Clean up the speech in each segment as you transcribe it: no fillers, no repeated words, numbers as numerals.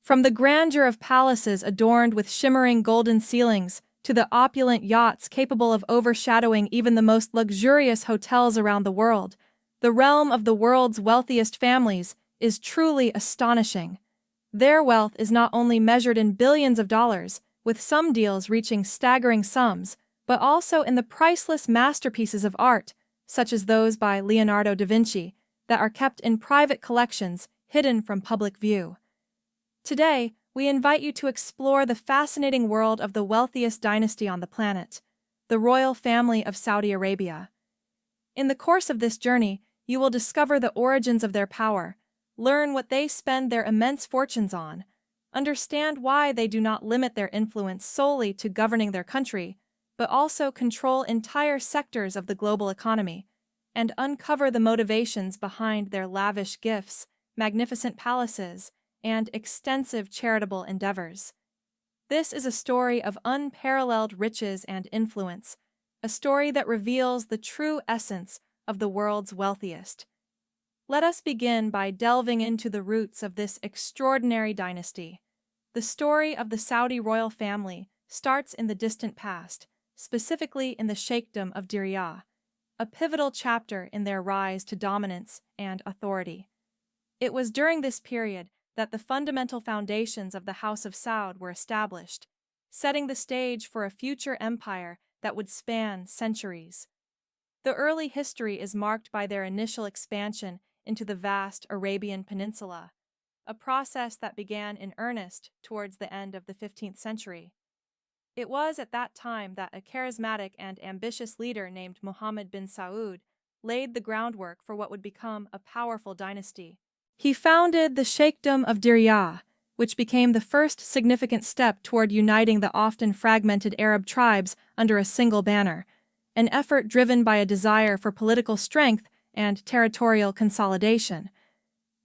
From the grandeur of palaces adorned with shimmering golden ceilings to the opulent yachts capable of overshadowing even the most luxurious hotels around the world, the realm of the world's wealthiest families is truly astonishing. Their wealth is not only measured in billions of dollars, with some deals reaching staggering sums, but also in the priceless masterpieces of art, such as those by Leonardo da Vinci, that are kept in private collections hidden from public view. Today, we invite you to explore the fascinating world of the wealthiest dynasty on the planet, the royal family of Saudi Arabia. In the course of this journey, you will discover the origins of their power, learn what they spend their immense fortunes on, understand why they do not limit their influence solely to governing their country, but also control entire sectors of the global economy, and uncover the motivations behind their lavish gifts, magnificent palaces, and extensive charitable endeavors. This is a story of unparalleled riches and influence, a story that reveals the true essence of the world's wealthiest. Let us begin by delving into the roots of this extraordinary dynasty. The story of the Saudi royal family starts in the distant past, specifically in the Sheikhdom of Diriyah, a pivotal chapter in their rise to dominance and authority. It was during this period that the fundamental foundations of the House of Saud were established, setting the stage for a future empire that would span centuries. The early history is marked by their initial expansion into the vast Arabian Peninsula, a process that began in earnest towards the end of the 15th century. It was at that time that a charismatic and ambitious leader named Mohammed bin Saud laid the groundwork for what would become a powerful dynasty. He founded the Sheikhdom of Diriyah, which became the first significant step toward uniting the often fragmented Arab tribes under a single banner, an effort driven by a desire for political strength and territorial consolidation.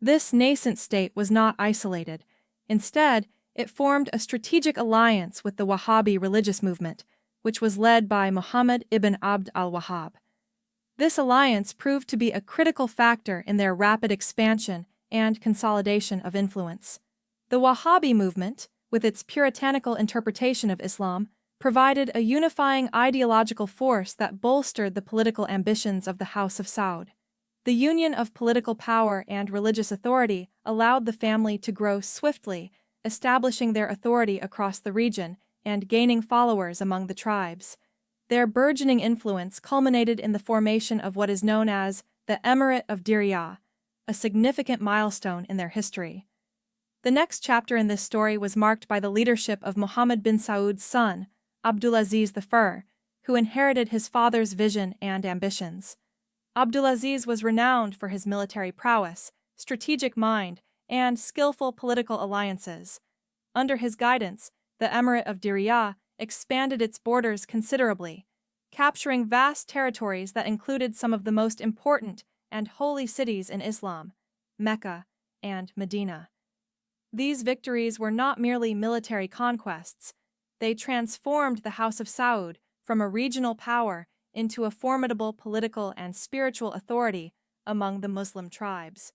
This nascent state was not isolated. Instead, it formed a strategic alliance with the Wahhabi religious movement, which was led by Muhammad ibn Abd al-Wahhab. This alliance proved to be a critical factor in their rapid expansion and consolidation of influence. The Wahhabi movement, with its puritanical interpretation of Islam, provided a unifying ideological force that bolstered the political ambitions of the House of Saud. The union of political power and religious authority allowed the family to grow swiftly, establishing their authority across the region and gaining followers among the tribes. Their burgeoning influence culminated in the formation of what is known as the Emirate of Diriyah, a significant milestone in their history. The next chapter in this story was marked by the leadership of Mohammed bin Saud's son, Abdulaziz I, who inherited his father's vision and ambitions. Abdulaziz was renowned for his military prowess, strategic mind, and skillful political alliances. Under his guidance, the Emirate of Diriyah expanded its borders considerably, capturing vast territories that included some of the most important and holy cities in Islam, Mecca and Medina. These victories were not merely military conquests. They transformed the House of Saud from a regional power into a formidable political and spiritual authority among the Muslim tribes.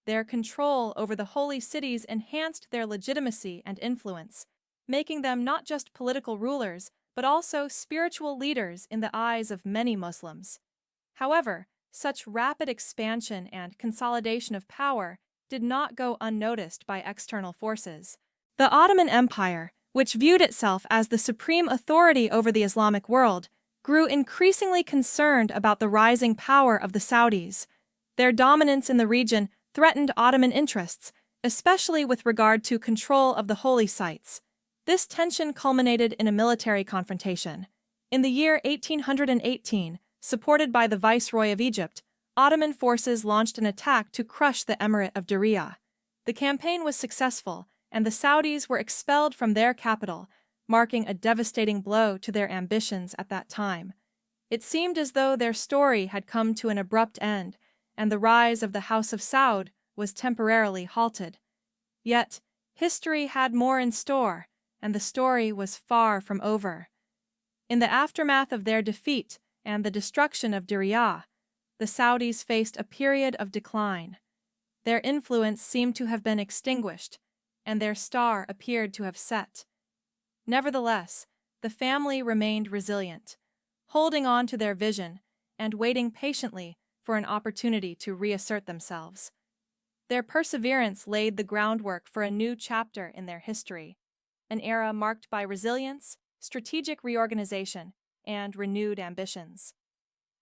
Their control over the holy cities enhanced their legitimacy and influence, making them not just political rulers, but also spiritual leaders in the eyes of many Muslims. However, such rapid expansion and consolidation of power did not go unnoticed by external forces. The Ottoman Empire, which viewed itself as the supreme authority over the Islamic world, grew increasingly concerned about the rising power of the Saudis. Their dominance in the region threatened Ottoman interests, especially with regard to control of the holy sites. This tension culminated in a military confrontation. In the year 1818, supported by the Viceroy of Egypt, Ottoman forces launched an attack to crush the Emirate of Diriyah. The campaign was successful, and the Saudis were expelled from their capital, marking a devastating blow to their ambitions at that time. It seemed as though their story had come to an abrupt end, and the rise of the House of Saud was temporarily halted. Yet, history had more in store, and the story was far from over. In the aftermath of their defeat and the destruction of Diriyah, the Saudis faced a period of decline. Their influence seemed to have been extinguished, and their star appeared to have set. Nevertheless, the family remained resilient, holding on to their vision and waiting patiently for an opportunity to reassert themselves. Their perseverance laid the groundwork for a new chapter in their history, an era marked by resilience, strategic reorganization, and renewed ambitions.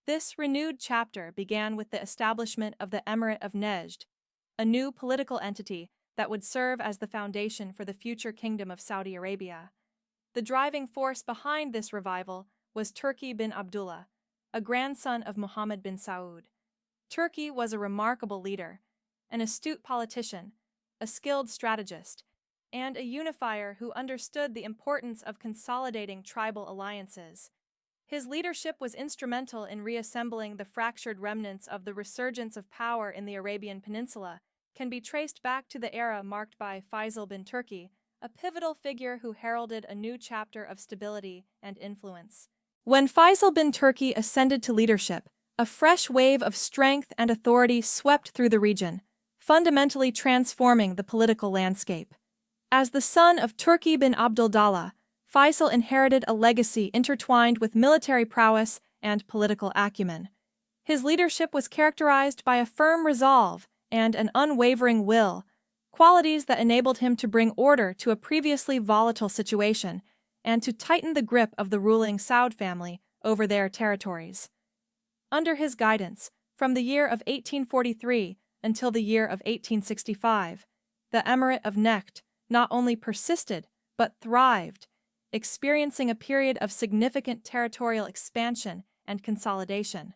This renewed chapter began with the establishment of the Emirate of Nejd, a new political entity that would serve as the foundation for the future Kingdom of Saudi Arabia. The driving force behind this revival was Turki bin Abdullah, a grandson of Mohammed bin Saud. Turki was a remarkable leader, an astute politician, a skilled strategist, and a unifier who understood the importance of consolidating tribal alliances. His leadership was instrumental in reassembling the fractured remnants of the resurgence of power in the Arabian Peninsula, can be traced back to the era marked by Faisal bin Turki, a pivotal figure who heralded a new chapter of stability and influence. When Faisal bin Turki ascended to leadership, a fresh wave of strength and authority swept through the region, fundamentally transforming the political landscape. As the son of Turki bin Abdullah, Faisal inherited a legacy intertwined with military prowess and political acumen. His leadership was characterized by a firm resolve and an unwavering will, qualities that enabled him to bring order to a previously volatile situation and to tighten the grip of the ruling Saud family over their territories. Under his guidance, from the year of 1843 until the year of 1865, the Emirate of Nejd not only persisted but thrived, experiencing a period of significant territorial expansion and consolidation.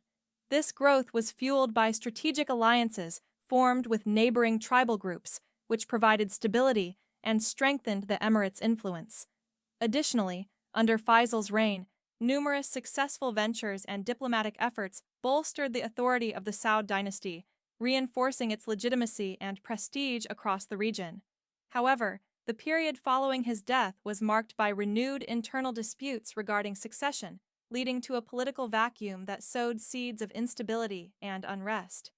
This growth was fueled by strategic alliances formed with neighboring tribal groups, which provided stability and strengthened the emirate's influence. Additionally, under Faisal's reign, numerous successful ventures and diplomatic efforts bolstered the authority of the Saud dynasty, reinforcing its legitimacy and prestige across the region. However, the period following his death was marked by renewed internal disputes regarding succession, leading to a political vacuum that sowed seeds of instability and unrest.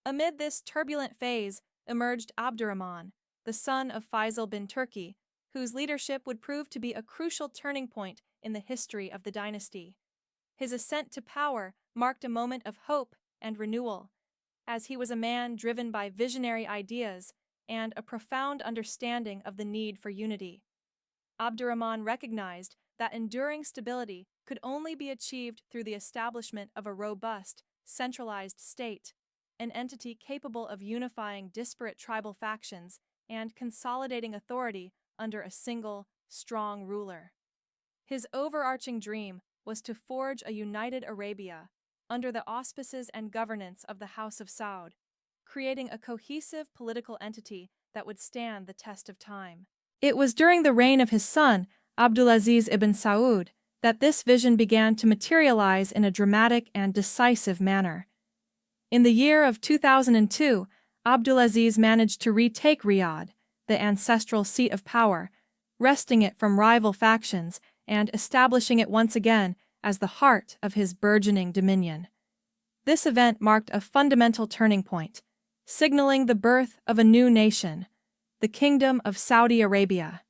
Amid this turbulent phase emerged Abdurrahman, the son of Faisal bin Turki, whose leadership would prove to be a crucial turning point in the history of the dynasty. His ascent to power marked a moment of hope and renewal, as he was a man driven by visionary ideas and a profound understanding of the need for unity. Abdurrahman recognized that enduring stability could only be achieved through the establishment of a robust, centralized state, an entity capable of unifying disparate tribal factions and consolidating authority under a single, strong ruler. His overarching dream was to forge a united Arabia under the auspices and governance of the House of Saud, creating a cohesive political entity that would stand the test of time. It was during the reign of his son, Abdulaziz ibn Saud, that this vision began to materialize in a dramatic and decisive manner. In the year of 2002, Abdulaziz managed to retake Riyadh, the ancestral seat of power, wresting it from rival factions and establishing it once again as the heart of his burgeoning dominion. This event marked a fundamental turning point, signaling the birth of a new nation, the Kingdom of Saudi Arabia.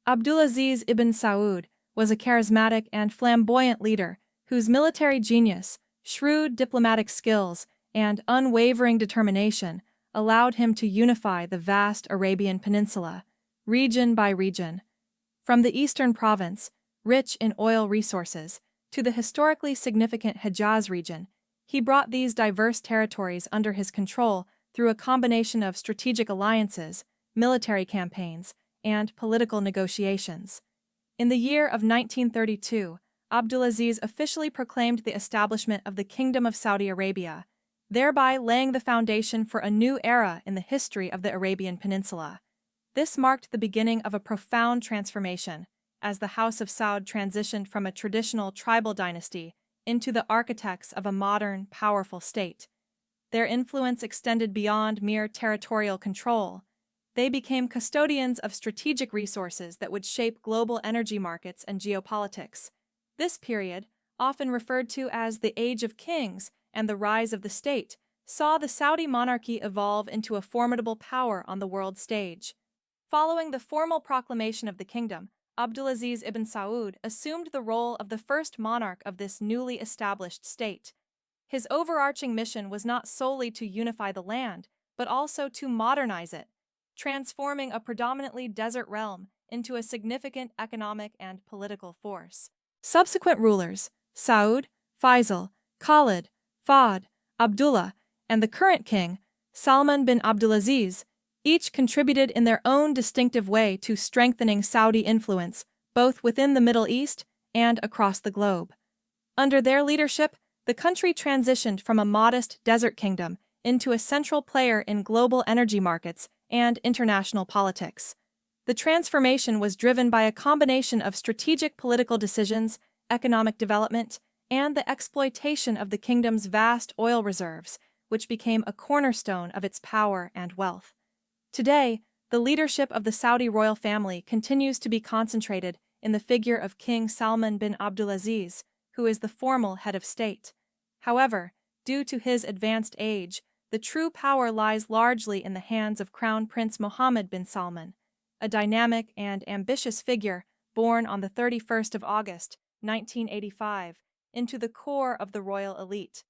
Abdulaziz ibn Saud was a charismatic and flamboyant leader whose military genius, shrewd diplomatic skills, and unwavering determination allowed him to unify the vast Arabian Peninsula, region by region. From the eastern province, rich in oil resources, to the historically significant Hejaz region, he brought these diverse territories under his control through a combination of strategic alliances, military campaigns, and political negotiations. In the year of 1932, Abdulaziz officially proclaimed the establishment of the Kingdom of Saudi Arabia, thereby laying the foundation for a new era in the history of the Arabian Peninsula. This marked the beginning of a profound transformation, as the House of Saud transitioned from a traditional tribal dynasty into the architects of a modern, powerful state. Their influence extended beyond mere territorial control. They became custodians of strategic resources that would shape global energy markets and geopolitics. This period, often referred to as the Age of Kings and the rise of the state, saw the Saudi monarchy evolve into a formidable power on the world stage. Following the formal proclamation of the kingdom, Abdulaziz ibn Saud assumed the role of the first monarch of this newly established state. His overarching mission was not solely to unify the land, but also to modernize it, transforming a predominantly desert realm into a significant economic and political force. Subsequent rulers, Saud, Faisal, Khalid, Fahd, Abdullah, and the current king, Salman bin Abdulaziz, each contributed in their own distinctive way to strengthening Saudi influence, both within the Middle East and across the globe. Under their leadership, the country transitioned from a modest desert kingdom into a central player in global energy markets and international politics. The transformation was driven by a combination of strategic political decisions, economic development, and the exploitation of the kingdom's vast oil reserves, which became a cornerstone of its power and wealth. Today, the leadership of the Saudi royal family continues to be concentrated in the figure of King Salman bin Abdulaziz, who is the formal head of state. However, due to his advanced age, the true power lies largely in the hands of Crown Prince Mohammed bin Salman, a dynamic and ambitious figure born on the 31st of August, 1985, into the core of the royal elite.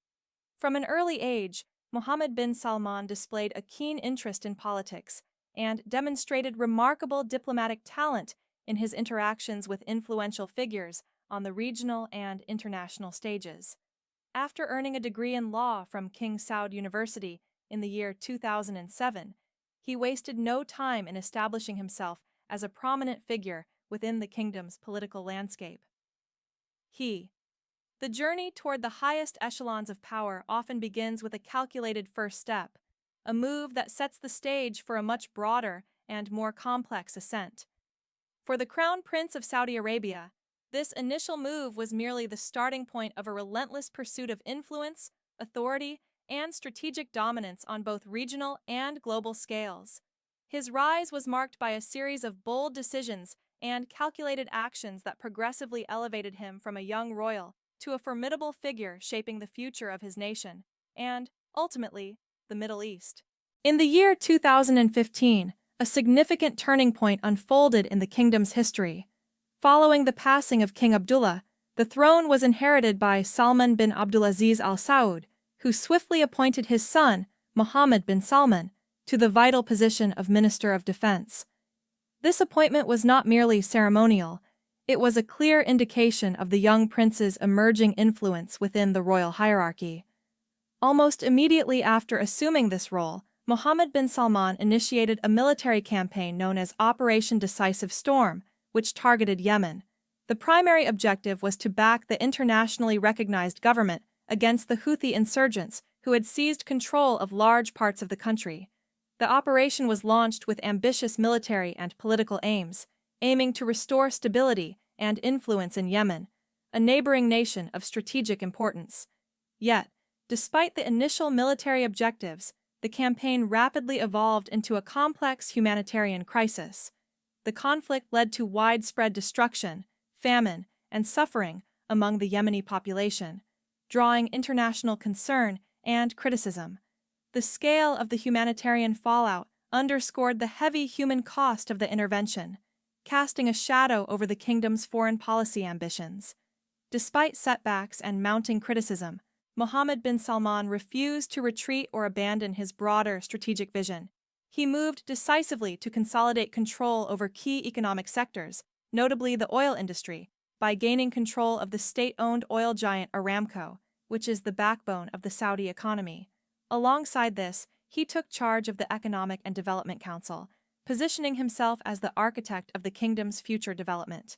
From an early age, Mohammed bin Salman displayed a keen interest in politics and demonstrated remarkable diplomatic talent in his interactions with influential figures on the regional and international stages. After earning a degree in law from King Saud University in the year 2007, he wasted no time in establishing himself as a prominent figure within the kingdom's political landscape. The journey toward the highest echelons of power often begins with a calculated first step, a move that sets the stage for a much broader and more complex ascent. For the Crown Prince of Saudi Arabia, this initial move was merely the starting point of a relentless pursuit of influence, authority, and strategic dominance on both regional and global scales. His rise was marked by a series of bold decisions and calculated actions that progressively elevated him from a young royal to a formidable figure shaping the future of his nation and, ultimately, the Middle East. In the year 2015, a significant turning point unfolded in the kingdom's history. Following the passing of King Abdullah, the throne was inherited by Salman bin Abdulaziz Al Saud, who swiftly appointed his son, Mohammed bin Salman, to the vital position of Minister of Defense. This appointment was not merely ceremonial, it was a clear indication of the young prince's emerging influence within the royal hierarchy. Almost immediately after assuming this role, Mohammed bin Salman initiated a military campaign known as Operation Decisive Storm, which targeted Yemen. The primary objective was to back the internationally recognized government against the Houthi insurgents who had seized control of large parts of the country. The operation was launched with ambitious military and political aims, aiming to restore stability and influence in Yemen, a neighboring nation of strategic importance. Yet, despite the initial military objectives, the campaign rapidly evolved into a complex humanitarian crisis. The conflict led to widespread destruction, famine, and suffering among the Yemeni population, drawing international concern and criticism. The scale of the humanitarian fallout underscored the heavy human cost of the intervention, casting a shadow over the kingdom's foreign policy ambitions. Despite setbacks and mounting criticism, Mohammed bin Salman refused to retreat or abandon his broader strategic vision. He moved decisively to consolidate control over key economic sectors, notably the oil industry, by gaining control of the state-owned oil giant Aramco, which is the backbone of the Saudi economy. Alongside this, he took charge of the Economic and Development Council, positioning himself as the architect of the kingdom's future development.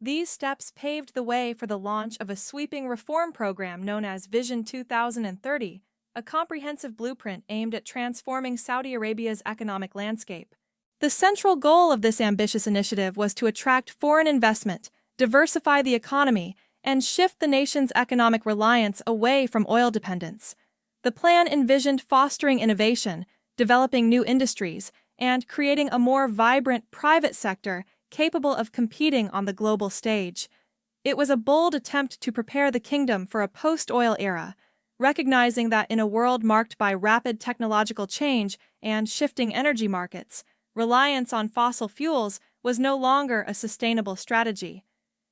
These steps paved the way for the launch of a sweeping reform program known as Vision 2030, a comprehensive blueprint aimed at transforming Saudi Arabia's economic landscape. The central goal of this ambitious initiative was to attract foreign investment, diversify the economy, and shift the nation's economic reliance away from oil dependence. The plan envisioned fostering innovation, developing new industries, and creating a more vibrant private sector capable of competing on the global stage. It was a bold attempt to prepare the kingdom for a post-oil era, recognizing that in a world marked by rapid technological change and shifting energy markets, reliance on fossil fuels was no longer a sustainable strategy.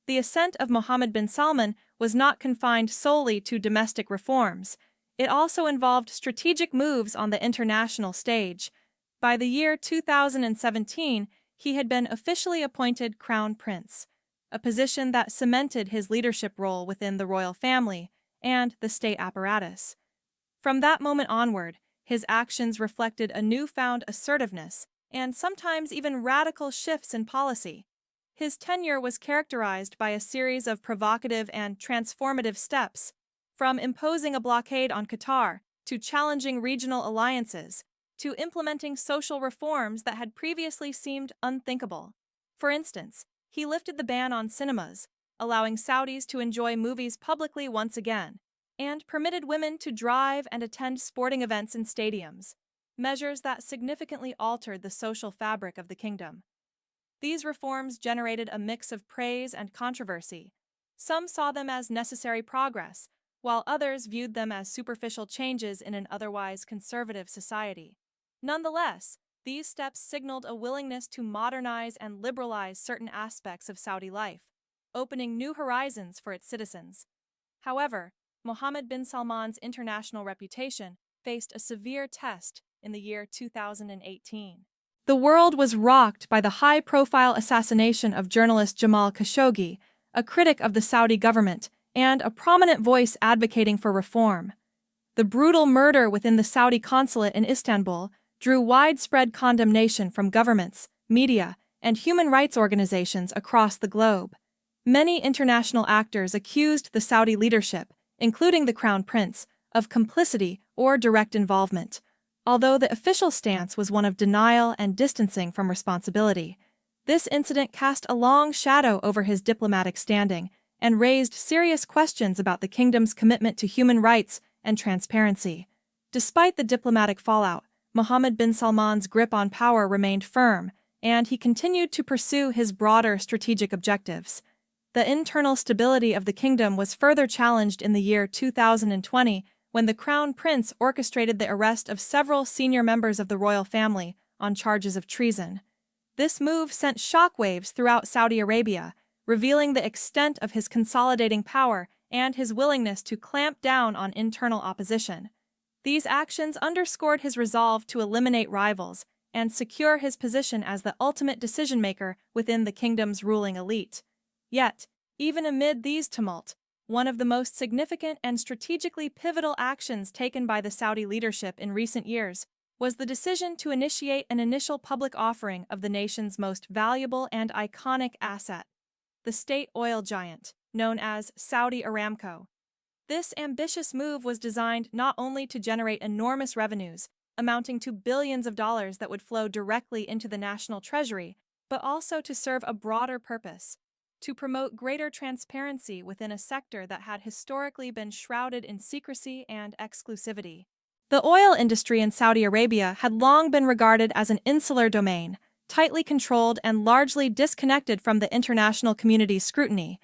The ascent of Mohammed bin Salman was not confined solely to domestic reforms. It also involved strategic moves on the international stage. By the year 2017, he had been officially appointed Crown Prince, a position that cemented his leadership role within the royal family and the state apparatus. From that moment onward, his actions reflected a newfound assertiveness and sometimes even radical shifts in policy. His tenure was characterized by a series of provocative and transformative steps, from imposing a blockade on Qatar to challenging regional alliances, to implementing social reforms that had previously seemed unthinkable. For instance, he lifted the ban on cinemas, allowing Saudis to enjoy movies publicly once again, and permitted women to drive and attend sporting events in stadiums, measures that significantly altered the social fabric of the kingdom. These reforms generated a mix of praise and controversy. Some saw them as necessary progress, while others viewed them as superficial changes in an otherwise conservative society. Nonetheless, these steps signaled a willingness to modernize and liberalize certain aspects of Saudi life, opening new horizons for its citizens. However, Mohammed bin Salman's international reputation faced a severe test in the year 2018. The world was rocked by the high-profile assassination of journalist Jamal Khashoggi, a critic of the Saudi government and a prominent voice advocating for reform. The brutal murder within the Saudi consulate in Istanbul drew widespread condemnation from governments, media, and human rights organizations across the globe. Many international actors accused the Saudi leadership, including the Crown Prince, of complicity or direct involvement, although the official stance was one of denial and distancing from responsibility. This incident cast a long shadow over his diplomatic standing and raised serious questions about the kingdom's commitment to human rights and transparency. Despite the diplomatic fallout, Mohammed bin Salman's grip on power remained firm, and he continued to pursue his broader strategic objectives. The internal stability of the kingdom was further challenged in the year 2020 when the Crown Prince orchestrated the arrest of several senior members of the royal family on charges of treason. This move sent shockwaves throughout Saudi Arabia, revealing the extent of his consolidating power and his willingness to clamp down on internal opposition. These actions underscored his resolve to eliminate rivals and secure his position as the ultimate decision-maker within the kingdom's ruling elite. Yet, even amid these tumult, one of the most significant and strategically pivotal actions taken by the Saudi leadership in recent years was the decision to initiate an initial public offering of the nation's most valuable and iconic asset, the state oil giant, known as Saudi Aramco. This ambitious move was designed not only to generate enormous revenues, amounting to billions of dollars that would flow directly into the national treasury, but also to serve a broader purpose: to promote greater transparency within a sector that had historically been shrouded in secrecy and exclusivity. The oil industry in Saudi Arabia had long been regarded as an insular domain, tightly controlled and largely disconnected from the international community's scrutiny.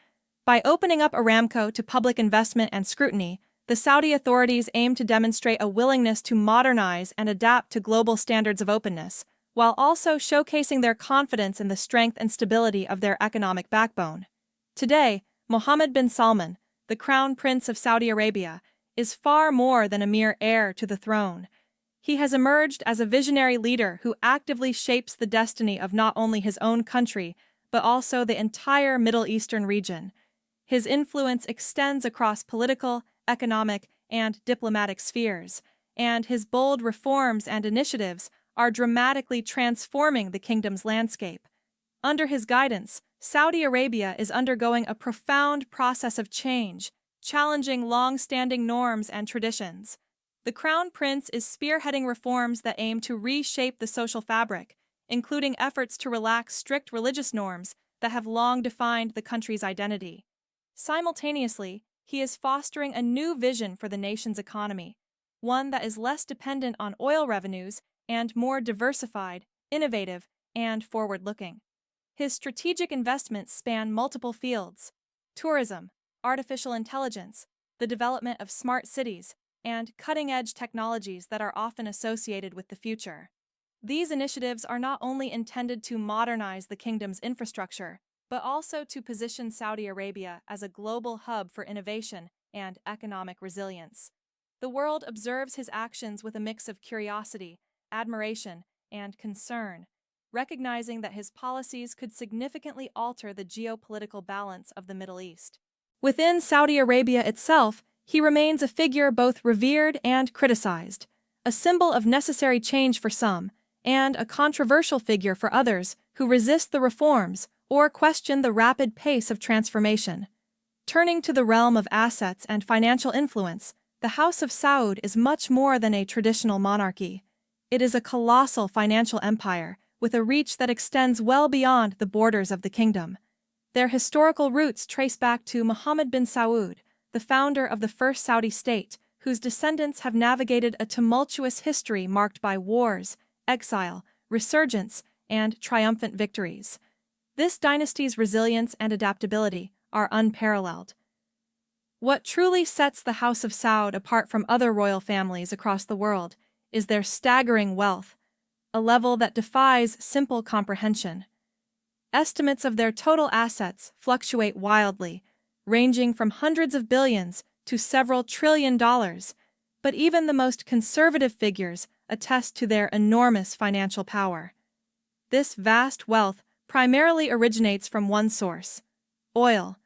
By opening up Aramco to public investment and scrutiny, the Saudi authorities aimed to demonstrate a willingness to modernize and adapt to global standards of openness, while also showcasing their confidence in the strength and stability of their economic backbone. Today, Mohammed bin Salman, the Crown Prince of Saudi Arabia, is far more than a mere heir to the throne. He has emerged as a visionary leader who actively shapes the destiny of not only his own country, but also the entire Middle Eastern region. His influence extends across political, economic, and diplomatic spheres, and his bold reforms and initiatives are dramatically transforming the kingdom's landscape. Under his guidance, Saudi Arabia is undergoing a profound process of change, challenging long-standing norms and traditions. The Crown Prince is spearheading reforms that aim to reshape the social fabric, including efforts to relax strict religious norms that have long defined the country's identity. Simultaneously, he is fostering a new vision for the nation's economy, one that is less dependent on oil revenues and more diversified, innovative, and forward-looking. His strategic investments span multiple fields: tourism, artificial intelligence, the development of smart cities, and cutting-edge technologies that are often associated with the future. These initiatives are not only intended to modernize the kingdom's infrastructure, but also to position Saudi Arabia as a global hub for innovation and economic resilience. The world observes his actions with a mix of curiosity, admiration, and concern, recognizing that his policies could significantly alter the geopolitical balance of the Middle East. Within Saudi Arabia itself, he remains a figure both revered and criticized, a symbol of necessary change for some, and a controversial figure for others who resist the reforms or question the rapid pace of transformation. Turning to the realm of assets and financial influence, the House of Saud is much more than a traditional monarchy. It is a colossal financial empire with a reach that extends well beyond the borders of the kingdom. Their historical roots trace back to Mohammed bin Saud, the founder of the first Saudi state, whose descendants have navigated a tumultuous history marked by wars, exile, resurgence, and triumphant victories. This dynasty's resilience and adaptability are unparalleled. What truly sets the House of Saud apart from other royal families across the world is their staggering wealth, a level that defies simple comprehension. Estimates of their total assets fluctuate wildly, ranging from hundreds of billions to several trillion dollars, but even the most conservative figures attest to their enormous financial power. This vast wealth primarily originates from one source: oil,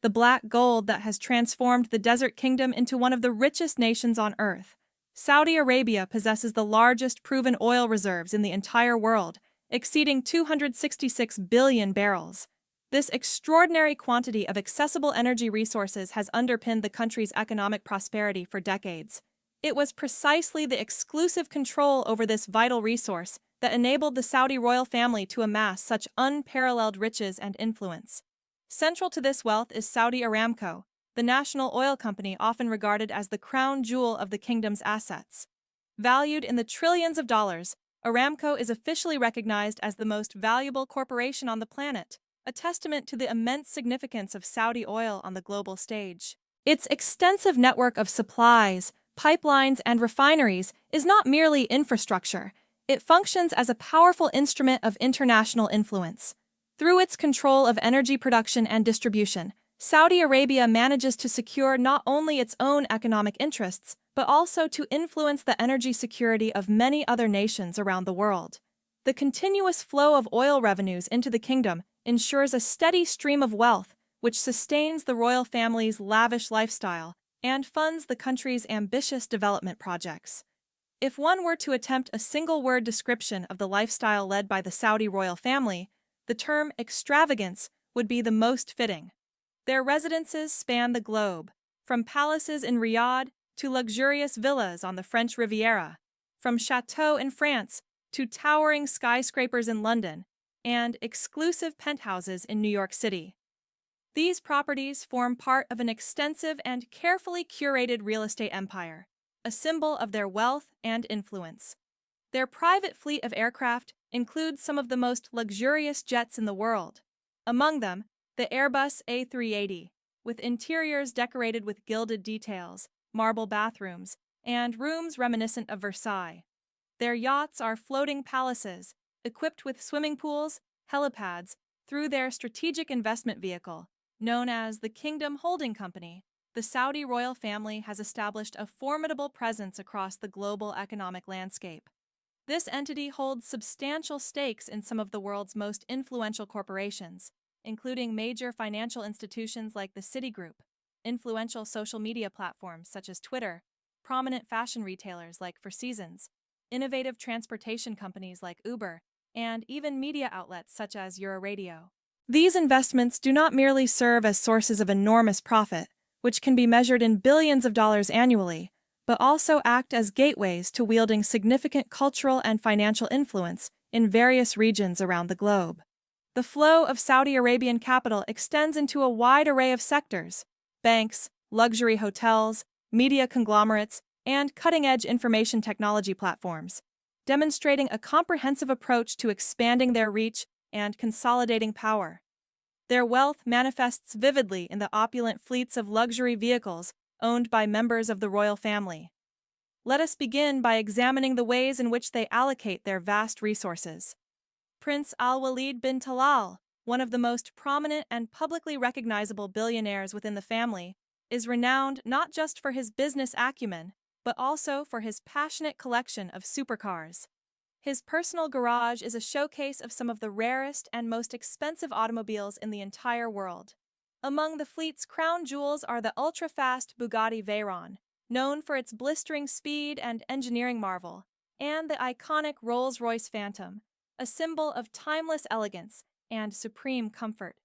the black gold that has transformed the desert kingdom into one of the richest nations on earth. Saudi Arabia possesses the largest proven oil reserves in the entire world, exceeding 266 billion barrels. This extraordinary quantity of accessible energy resources has underpinned the country's economic prosperity for decades. It was precisely the exclusive control over this vital resource that enabled the Saudi royal family to amass such unparalleled riches and influence. Central to this wealth is Saudi Aramco, the national oil company often regarded as the crown jewel of the kingdom's assets. Valued in the trillions of dollars, Aramco is officially recognized as the most valuable corporation on the planet, a testament to the immense significance of Saudi oil on the global stage. Its extensive network of supplies, pipelines, and refineries is not merely infrastructure. It functions as a powerful instrument of international influence. Through its control of energy production and distribution, Saudi Arabia manages to secure not only its own economic interests, but also to influence the energy security of many other nations around the world. The continuous flow of oil revenues into the kingdom ensures a steady stream of wealth, which sustains the royal family's lavish lifestyle and funds the country's ambitious development projects. If one were to attempt a single-word description of the lifestyle led by the Saudi royal family, the term extravagance would be the most fitting. Their residences span the globe, from palaces in Riyadh to luxurious villas on the French Riviera, from chateaux in France to towering skyscrapers in London, and exclusive penthouses in New York City. These properties form part of an extensive and carefully curated real estate empire, a symbol of their wealth and influence. Their private fleet of aircraft includes some of the most luxurious jets in the world. Among them, the Airbus A380, with interiors decorated with gilded details, marble bathrooms, and rooms reminiscent of Versailles. Their yachts are floating palaces, equipped with swimming pools, helipads, through their strategic investment vehicle, known as the Kingdom Holding Company. The Saudi royal family has established a formidable presence across the global economic landscape. This entity holds substantial stakes in some of the world's most influential corporations, including major financial institutions like the Citigroup, influential social media platforms such as Twitter, prominent fashion retailers like Four Seasons, innovative transportation companies like Uber, and even media outlets such as Euradio. These investments do not merely serve as sources of enormous profit, which can be measured in billions of dollars annually, but also act as gateways to wielding significant cultural and financial influence in various regions around the globe. The flow of Saudi Arabian capital extends into a wide array of sectors: banks, luxury hotels, media conglomerates, and cutting-edge information technology platforms, demonstrating a comprehensive approach to expanding their reach and consolidating power. Their wealth manifests vividly in the opulent fleets of luxury vehicles owned by members of the royal family. Let us begin by examining the ways in which they allocate their vast resources. Prince Al-Walid bin Talal, one of the most prominent and publicly recognizable billionaires within the family, is renowned not just for his business acumen, but also for his passionate collection of supercars. His personal garage is a showcase of some of the rarest and most expensive automobiles in the entire world. Among the fleet's crown jewels are the ultra-fast Bugatti Veyron, known for its blistering speed and engineering marvel, and the iconic Rolls-Royce Phantom, a symbol of timeless elegance and supreme comfort.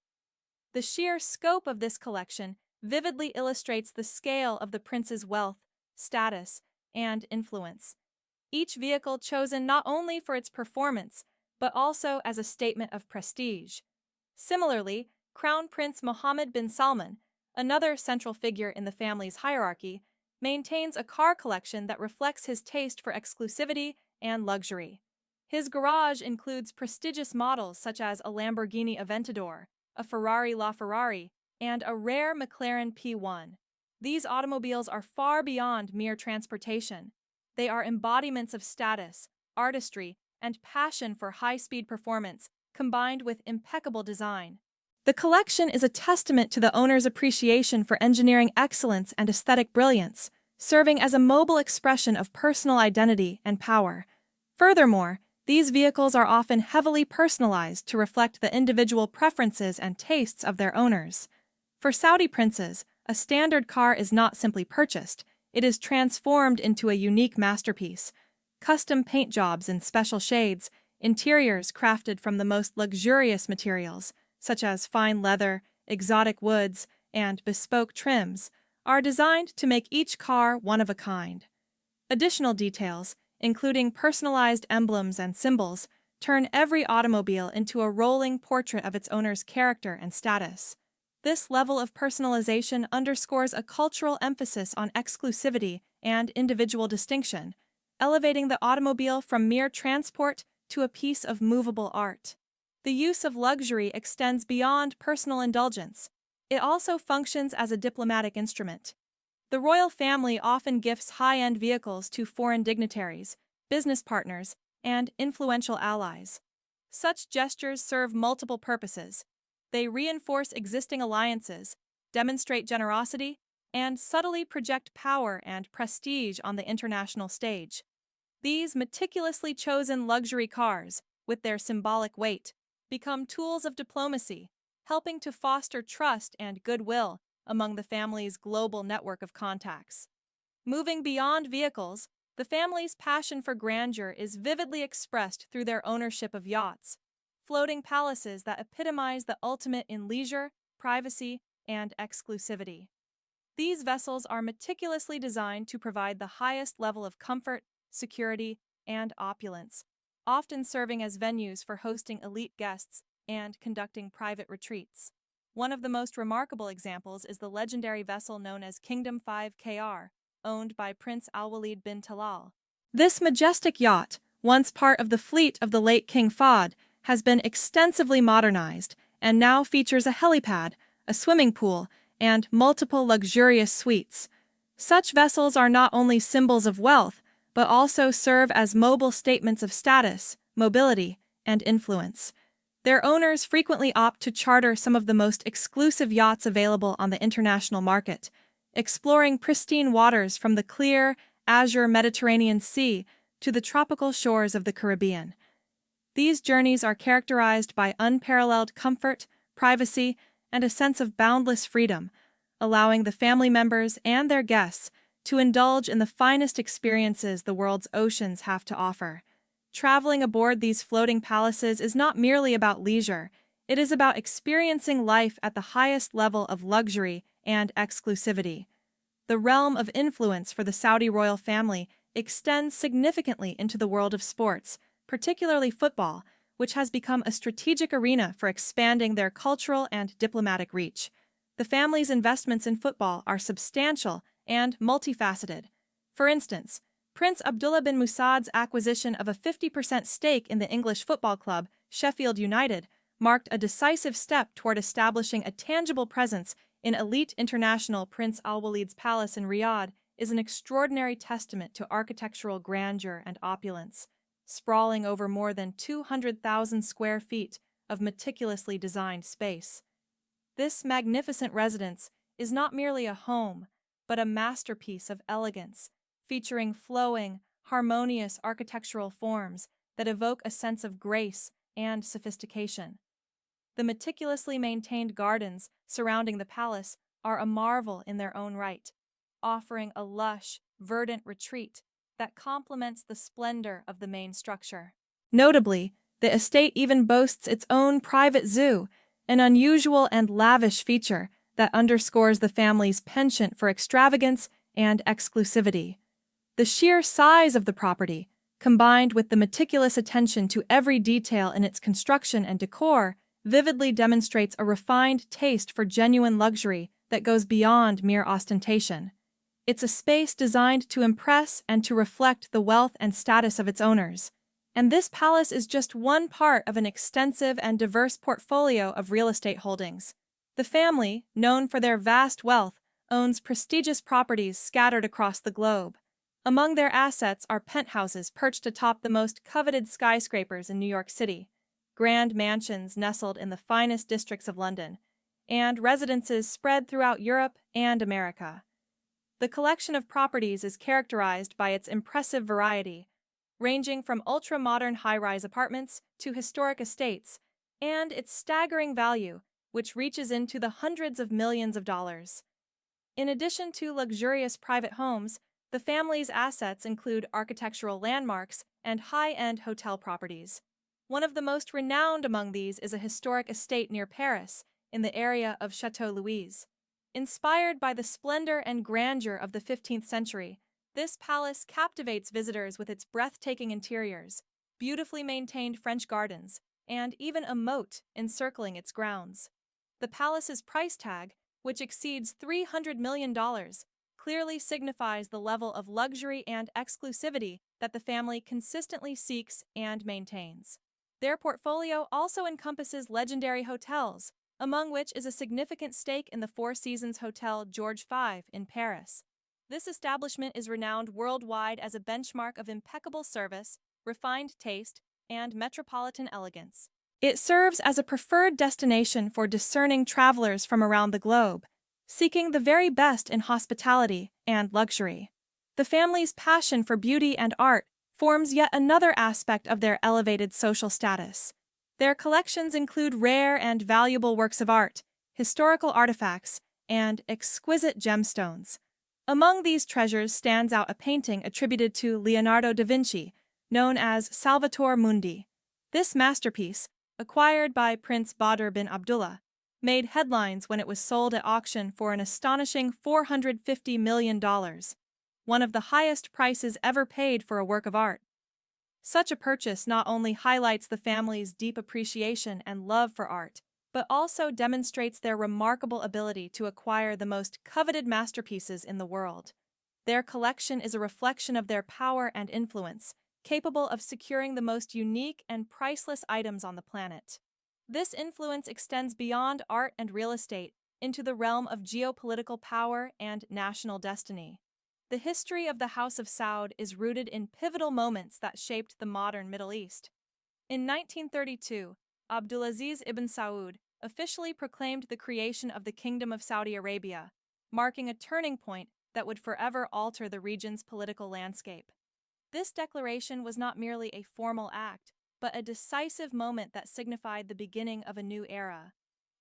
The sheer scope of this collection vividly illustrates the scale of the prince's wealth, status, and influence. Each vehicle chosen not only for its performance, but also as a statement of prestige. Similarly, Crown Prince Mohammed bin Salman, another central figure in the family's hierarchy, maintains a car collection that reflects his taste for exclusivity and luxury. His garage includes prestigious models such as a Lamborghini Aventador, a Ferrari LaFerrari, and a rare McLaren P1. These automobiles are far beyond mere transportation. They are embodiments of status, artistry, and passion for high-speed performance, combined with impeccable design. The collection is a testament to the owner's appreciation for engineering excellence and aesthetic brilliance, serving as a mobile expression of personal identity and power. Furthermore, these vehicles are often heavily personalized to reflect the individual preferences and tastes of their owners. For Saudi princes, a standard car is not simply purchased, it is transformed into a unique masterpiece. Custom paint jobs in special shades, interiors crafted from the most luxurious materials, such as fine leather, exotic woods, and bespoke trims, are designed to make each car one of a kind. Additional details, including personalized emblems and symbols, turn every automobile into a rolling portrait of its owner's character and status. This level of personalization underscores a cultural emphasis on exclusivity and individual distinction, elevating the automobile from mere transport to a piece of movable art. The use of luxury extends beyond personal indulgence. It also functions as a diplomatic instrument. The royal family often gifts high-end vehicles to foreign dignitaries, business partners, and influential allies. Such gestures serve multiple purposes. They reinforce existing alliances, demonstrate generosity, and subtly project power and prestige on the international stage. These meticulously chosen luxury cars, with their symbolic weight, become tools of diplomacy, helping to foster trust and goodwill among the family's global network of contacts. Moving beyond vehicles, the family's passion for grandeur is vividly expressed through their ownership of yachts, floating palaces that epitomize the ultimate in leisure, privacy, and exclusivity. These vessels are meticulously designed to provide the highest level of comfort, security, and opulence, often serving as venues for hosting elite guests and conducting private retreats. One of the most remarkable examples is the legendary vessel known as Kingdom 5KR, owned by Prince Al-Walid bin Talal. This majestic yacht, once part of the fleet of the late King Fahd, has been extensively modernized and now features a helipad, a swimming pool, and multiple luxurious suites. Such vessels are not only symbols of wealth, but also serve as mobile statements of status, mobility, and influence. Their owners frequently opt to charter some of the most exclusive yachts available on the international market, exploring pristine waters from the clear, azure Mediterranean Sea to the tropical shores of the Caribbean. These journeys are characterized by unparalleled comfort, privacy, and a sense of boundless freedom, allowing the family members and their guests to indulge in the finest experiences the world's oceans have to offer. Traveling aboard these floating palaces is not merely about leisure, it is about experiencing life at the highest level of luxury and exclusivity. The realm of influence for the Saudi royal family extends significantly into the world of sports, particularly football, which has become a strategic arena for expanding their cultural and diplomatic reach. The family's investments in football are substantial and multifaceted. For instance, Prince Abdullah bin Musad's acquisition of a 50% stake in the English football club, Sheffield United, marked a decisive step toward establishing a tangible presence in elite international Prince Al-Walid's palace in Riyadh is an extraordinary testament to architectural grandeur and opulence, sprawling over more than 200,000 square feet of meticulously designed space. This magnificent residence is not merely a home, but a masterpiece of elegance, featuring flowing, harmonious architectural forms that evoke a sense of grace and sophistication. The meticulously maintained gardens surrounding the palace are a marvel in their own right, offering a lush, verdant retreat that complements the splendor of the main structure. Notably, the estate even boasts its own private zoo, an unusual and lavish feature that underscores the family's penchant for extravagance and exclusivity. The sheer size of the property, combined with the meticulous attention to every detail in its construction and decor, vividly demonstrates a refined taste for genuine luxury that goes beyond mere ostentation. It's a space designed to impress and to reflect the wealth and status of its owners. And this palace is just one part of an extensive and diverse portfolio of real estate holdings. The family, known for their vast wealth, owns prestigious properties scattered across the globe. Among their assets are penthouses perched atop the most coveted skyscrapers in New York City, grand mansions nestled in the finest districts of London, and residences spread throughout Europe and America. The collection of properties is characterized by its impressive variety, ranging from ultra-modern high-rise apartments to historic estates, and its staggering value, which reaches into the hundreds of millions of dollars. In addition to luxurious private homes, the family's assets include architectural landmarks and high-end hotel properties. One of the most renowned among these is a historic estate near Paris, in the area of Château Louise. Inspired by the splendor and grandeur of the 15th century, this palace captivates visitors with its breathtaking interiors, beautifully maintained French gardens, and even a moat encircling its grounds. The palace's price tag, which exceeds $300 million, clearly signifies the level of luxury and exclusivity that the family consistently seeks and maintains. Their portfolio also encompasses legendary hotels, among which is a significant stake in the Four Seasons Hotel George V in Paris. This establishment is renowned worldwide as a benchmark of impeccable service, refined taste, and metropolitan elegance. It serves as a preferred destination for discerning travelers from around the globe, seeking the very best in hospitality and luxury. The family's passion for beauty and art forms yet another aspect of their elevated social status. Their collections include rare and valuable works of art, historical artifacts, and exquisite gemstones. Among these treasures stands out a painting attributed to Leonardo da Vinci, known as Salvator Mundi. This masterpiece, acquired by Prince Badr bin Abdullah, made headlines when it was sold at auction for an astonishing $450 million, one of the highest prices ever paid for a work of art. Such a purchase not only highlights the family's deep appreciation and love for art, but also demonstrates their remarkable ability to acquire the most coveted masterpieces in the world. Their collection is a reflection of their power and influence, capable of securing the most unique and priceless items on the planet. This influence extends beyond art and real estate into the realm of geopolitical power and national destiny. The history of the House of Saud is rooted in pivotal moments that shaped the modern Middle East. In 1932, Abdulaziz ibn Saud officially proclaimed the creation of the Kingdom of Saudi Arabia, marking a turning point that would forever alter the region's political landscape. This declaration was not merely a formal act, but a decisive moment that signified the beginning of a new era.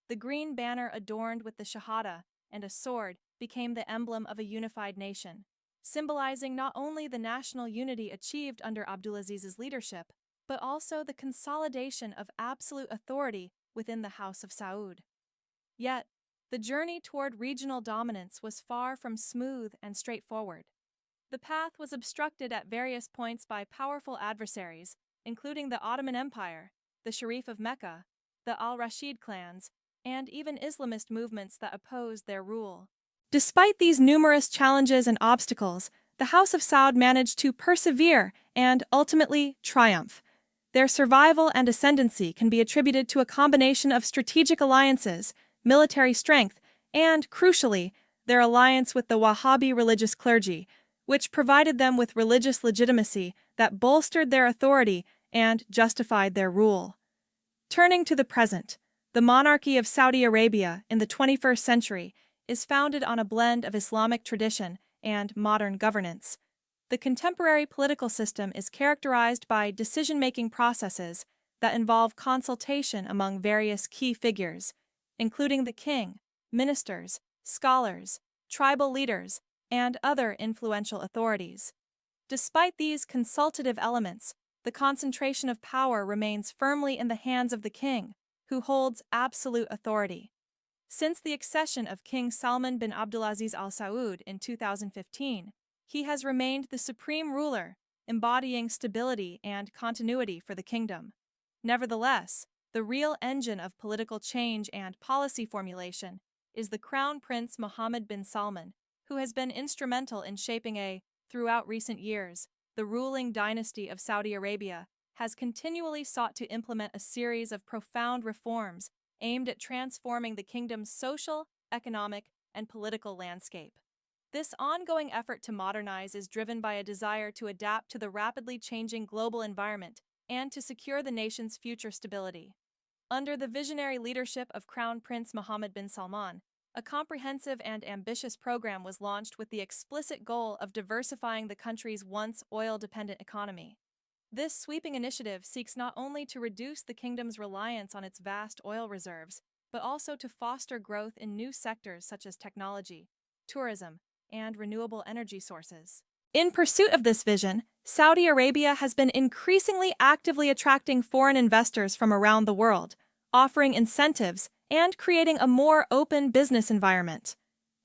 The green banner adorned with the Shahada and a sword became the emblem of a unified nation, symbolizing not only the national unity achieved under Abdulaziz's leadership, but also the consolidation of absolute authority within the House of Saud. Yet, the journey toward regional dominance was far from smooth and straightforward. The path was obstructed at various points by powerful adversaries, including the Ottoman Empire, the Sharif of Mecca, the Al-Rashid clans, and even Islamist movements that opposed their rule. Despite these numerous challenges and obstacles, the House of Saud managed to persevere and ultimately triumph. Their survival and ascendancy can be attributed to a combination of strategic alliances, military strength, and, crucially, their alliance with the Wahhabi religious clergy, which provided them with religious legitimacy that bolstered their authority and justified their rule. Turning to the present, the monarchy of Saudi Arabia in the 21st century is founded on a blend of Islamic tradition and modern governance. The contemporary political system is characterized by decision-making processes that involve consultation among various key figures, including the king, ministers, scholars, tribal leaders, and other influential authorities. Despite these consultative elements, the concentration of power remains firmly in the hands of the king, who holds absolute authority. Since the accession of King Salman bin Abdulaziz Al Saud in 2015, he has remained the supreme ruler, embodying stability and continuity for the kingdom. Nevertheless, the real engine of political change and policy formulation is the Crown Prince Mohammed bin Salman, who has been instrumental in shaping throughout recent years, the ruling dynasty of Saudi Arabia has continually sought to implement a series of profound reforms aimed at transforming the kingdom's social, economic, and political landscape. This ongoing effort to modernize is driven by a desire to adapt to the rapidly changing global environment and to secure the nation's future stability. Under the visionary leadership of Crown Prince Mohammed bin Salman, a comprehensive and ambitious program was launched with the explicit goal of diversifying the country's once oil-dependent economy. This sweeping initiative seeks not only to reduce the kingdom's reliance on its vast oil reserves, but also to foster growth in new sectors such as technology, tourism, and renewable energy sources. In pursuit of this vision, Saudi Arabia has been increasingly actively attracting foreign investors from around the world, offering incentives and creating a more open business environment.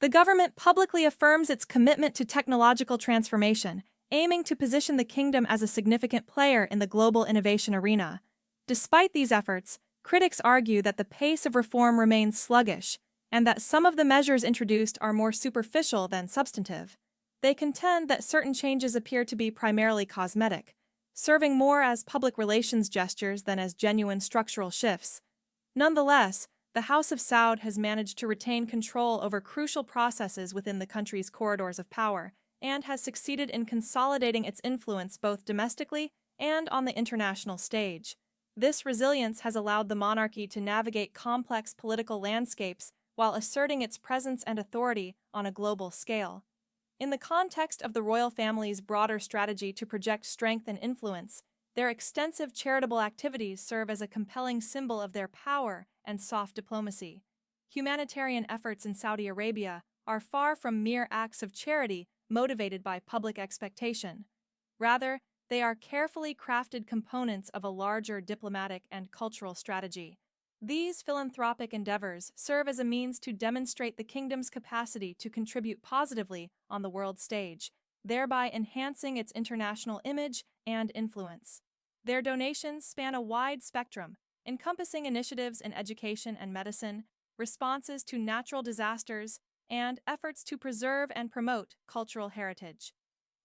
The government publicly affirms its commitment to technological transformation, aiming to position the kingdom as a significant player in the global innovation arena. Despite these efforts, critics argue that the pace of reform remains sluggish, and that some of the measures introduced are more superficial than substantive. They contend that certain changes appear to be primarily cosmetic, serving more as public relations gestures than as genuine structural shifts. Nonetheless, the House of Saud has managed to retain control over crucial processes within the country's corridors of power and has succeeded in consolidating its influence both domestically and on the international stage. This resilience has allowed the monarchy to navigate complex political landscapes while asserting its presence and authority on a global scale. In the context of the royal family's broader strategy to project strength and influence, their extensive charitable activities serve as a compelling symbol of their power and soft diplomacy. Humanitarian efforts in Saudi Arabia are far from mere acts of charity motivated by public expectation. Rather, they are carefully crafted components of a larger diplomatic and cultural strategy. These philanthropic endeavors serve as a means to demonstrate the kingdom's capacity to contribute positively on the world stage, thereby enhancing its international image and influence. Their donations span a wide spectrum, encompassing initiatives in education and medicine, responses to natural disasters, and efforts to preserve and promote cultural heritage.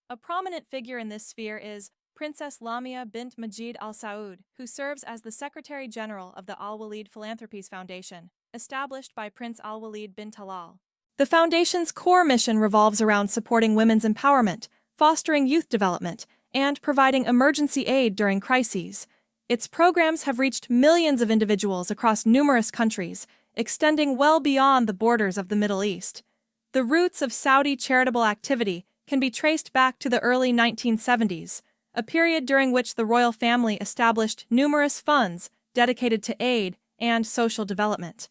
A prominent figure in this sphere is Princess Lamia bint Majid Al Saud, who serves as the Secretary General of the Al Walid Philanthropies Foundation, established by Prince Al Walid bin Talal. The foundation's core mission revolves around supporting women's empowerment, fostering youth development, and providing emergency aid during crises. Its programs have reached millions of individuals across numerous countries, extending well beyond the borders of the Middle East. The roots of Saudi charitable activity can be traced back to the early 1970s, a period during which the royal family established numerous funds dedicated to aid and social development.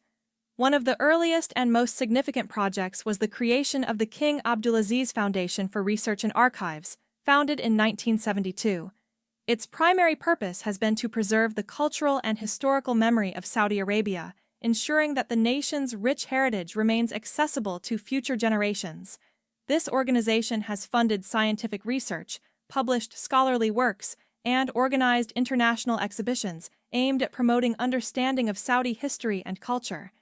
One of the earliest and most significant projects was the creation of the King Abdulaziz Foundation for Research and Archives, founded in 1972. Its primary purpose has been to preserve the cultural and historical memory of Saudi Arabia, ensuring that the nation's rich heritage remains accessible to future generations. This organization has funded scientific research, published scholarly works, and organized international exhibitions aimed at promoting understanding of Saudi history and culture.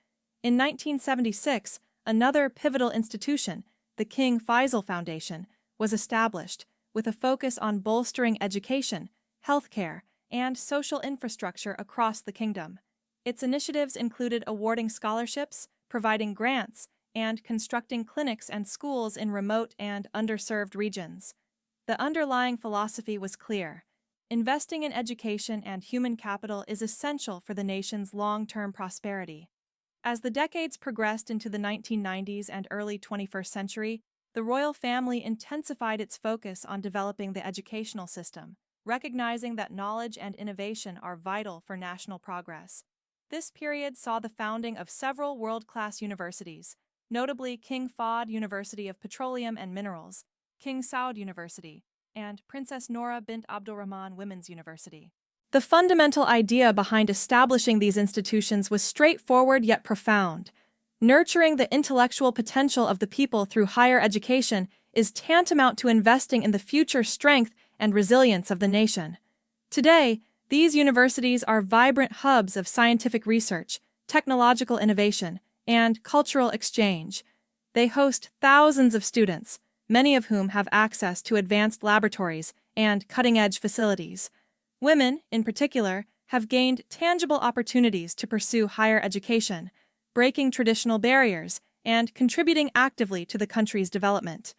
In 1976, another pivotal institution, the King Faisal Foundation, was established, with a focus on bolstering education, healthcare, and social infrastructure across the kingdom. Its initiatives included awarding scholarships, providing grants, and constructing clinics and schools in remote and underserved regions. The underlying philosophy was clear. Investing in education and human capital is essential for the nation's long-term prosperity. As the decades progressed into the 1990s and early 21st century, the royal family intensified its focus on developing the educational system, recognizing that knowledge and innovation are vital for national progress. This period saw the founding of several world-class universities, notably King Fahd University of Petroleum and Minerals, King Saud University, and Princess Noura bint Abdulrahman Women's University. The fundamental idea behind establishing these institutions was straightforward yet profound. Nurturing the intellectual potential of the people through higher education is tantamount to investing in the future strength and resilience of the nation. Today, these universities are vibrant hubs of scientific research, technological innovation, and cultural exchange. They host thousands of students, many of whom have access to advanced laboratories and cutting-edge facilities. Women, in particular, have gained tangible opportunities to pursue higher education, breaking traditional barriers and contributing actively to the country's development.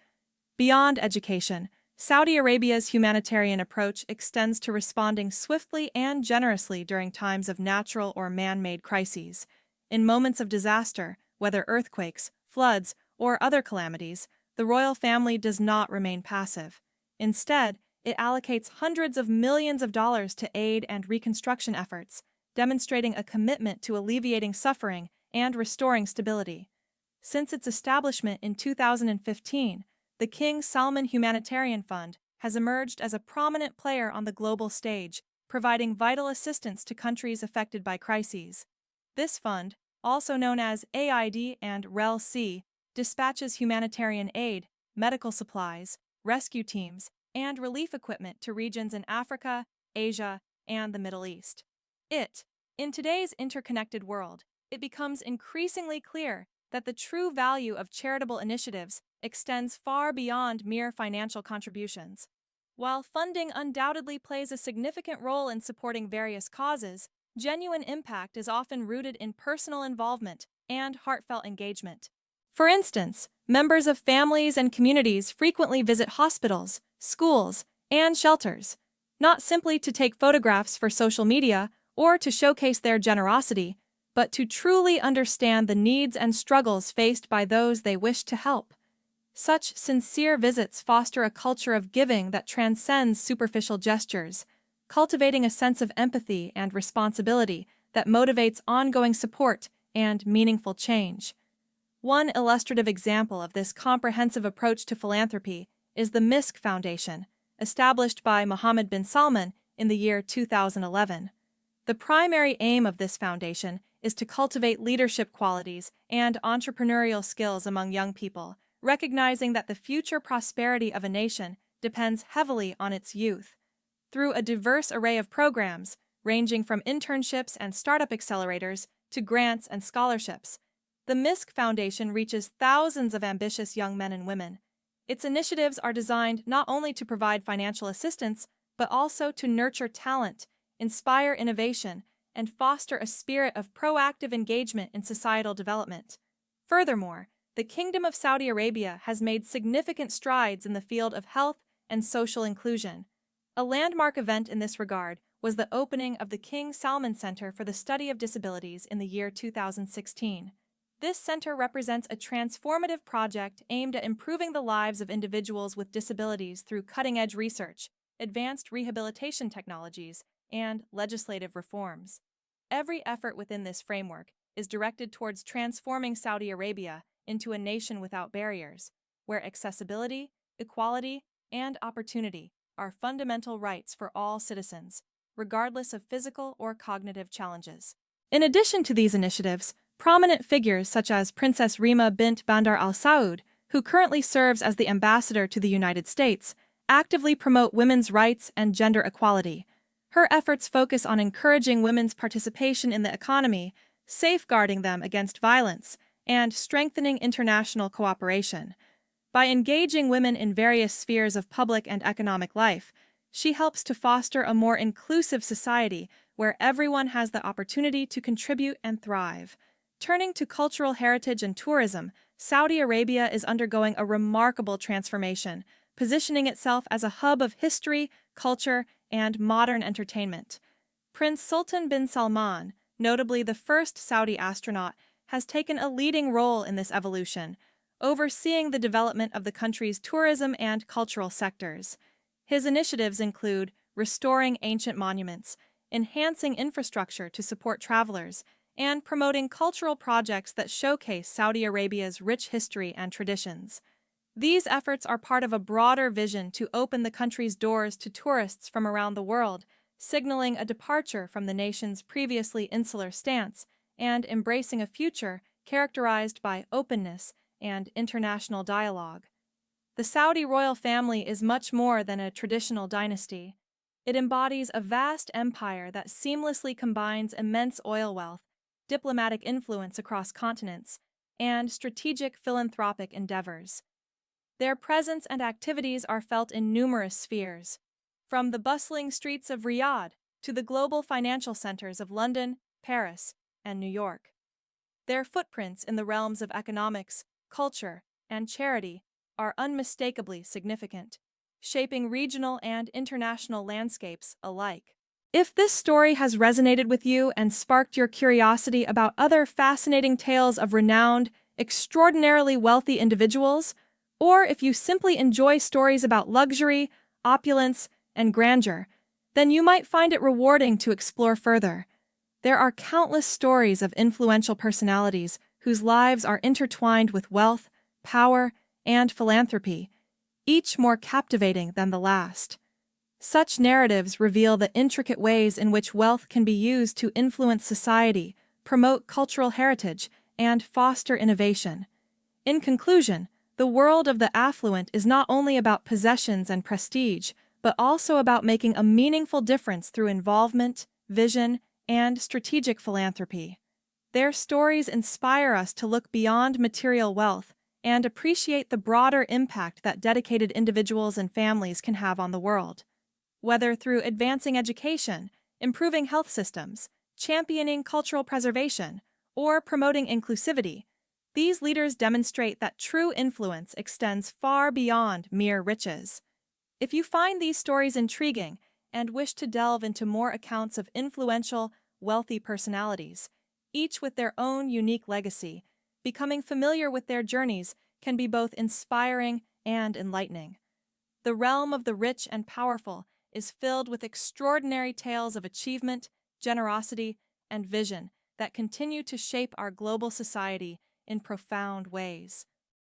Beyond education, Saudi Arabia's humanitarian approach extends to responding swiftly and generously during times of natural or man-made crises. In moments of disaster, whether earthquakes, floods, or other calamities, the royal family does not remain passive. Instead, it allocates hundreds of millions of dollars to aid and reconstruction efforts, demonstrating a commitment to alleviating suffering and restoring stability. Since its establishment in 2015, the King Salman Humanitarian Fund has emerged as a prominent player on the global stage, providing vital assistance to countries affected by crises. This fund, also known as AID and REL-C, dispatches humanitarian aid, medical supplies, rescue teams, and relief equipment to regions in Africa, Asia, and the Middle East. In today's interconnected world, it becomes increasingly clear that the true value of charitable initiatives extends far beyond mere financial contributions. While funding undoubtedly plays a significant role in supporting various causes, genuine impact is often rooted in personal involvement and heartfelt engagement. For instance, members of families and communities frequently visit hospitals, schools, and shelters, not simply to take photographs for social media or to showcase their generosity, but to truly understand the needs and struggles faced by those they wish to help. Such sincere visits foster a culture of giving that transcends superficial gestures, cultivating a sense of empathy and responsibility that motivates ongoing support and meaningful change. One illustrative example of this comprehensive approach to philanthropy is the MISC Foundation, established by Mohammed bin Salman in the year 2011. The primary aim of this foundation is to cultivate leadership qualities and entrepreneurial skills among young people, recognizing that the future prosperity of a nation depends heavily on its youth. Through a diverse array of programs, ranging from internships and startup accelerators to grants and scholarships, the MISC Foundation reaches thousands of ambitious young men and women. Its initiatives are designed not only to provide financial assistance, but also to nurture talent, inspire innovation, and foster a spirit of proactive engagement in societal development. Furthermore, the Kingdom of Saudi Arabia has made significant strides in the field of health and social inclusion. A landmark event in this regard was the opening of the King Salman Center for the Study of Disabilities in the year 2016. This center represents a transformative project aimed at improving the lives of individuals with disabilities through cutting-edge research, advanced rehabilitation technologies, and legislative reforms. Every effort within this framework is directed towards transforming Saudi Arabia into a nation without barriers, where accessibility, equality, and opportunity are fundamental rights for all citizens, regardless of physical or cognitive challenges. In addition to these initiatives, prominent figures such as Princess Rima bint Bandar Al Saud, who currently serves as the ambassador to the United States, actively promote women's rights and gender equality. Her efforts focus on encouraging women's participation in the economy, safeguarding them against violence, and strengthening international cooperation. By engaging women in various spheres of public and economic life, she helps to foster a more inclusive society where everyone has the opportunity to contribute and thrive. Turning to cultural heritage and tourism, Saudi Arabia is undergoing a remarkable transformation, positioning itself as a hub of history, culture, and modern entertainment. Prince Sultan bin Salman, notably the first Saudi astronaut, has taken a leading role in this evolution, overseeing the development of the country's tourism and cultural sectors. His initiatives include restoring ancient monuments, enhancing infrastructure to support travelers, and promoting cultural projects that showcase Saudi Arabia's rich history and traditions. These efforts are part of a broader vision to open the country's doors to tourists from around the world, signaling a departure from the nation's previously insular stance and embracing a future characterized by openness and international dialogue. The Saudi royal family is much more than a traditional dynasty. It embodies a vast empire that seamlessly combines immense oil wealth, diplomatic influence across continents, and strategic philanthropic endeavors. Their presence and activities are felt in numerous spheres, from the bustling streets of Riyadh to the global financial centers of London, Paris, and New York. Their footprints in the realms of economics, culture, and charity are unmistakably significant, shaping regional and international landscapes alike. If this story has resonated with you and sparked your curiosity about other fascinating tales of renowned, extraordinarily wealthy individuals, or if you simply enjoy stories about luxury, opulence, and grandeur, then you might find it rewarding to explore further. There are countless stories of influential personalities whose lives are intertwined with wealth, power, and philanthropy, each more captivating than the last. Such narratives reveal the intricate ways in which wealth can be used to influence society, promote cultural heritage, and foster innovation. In conclusion, the world of the affluent is not only about possessions and prestige, but also about making a meaningful difference through involvement, vision, and strategic philanthropy. Their stories inspire us to look beyond material wealth and appreciate the broader impact that dedicated individuals and families can have on the world. Whether through advancing education, improving health systems, championing cultural preservation, or promoting inclusivity, these leaders demonstrate that true influence extends far beyond mere riches. If you find these stories intriguing and wish to delve into more accounts of influential, wealthy personalities, each with their own unique legacy, becoming familiar with their journeys can be both inspiring and enlightening. The realm of the rich and powerful is filled with extraordinary tales of achievement, generosity, and vision that continue to shape our global society in profound ways.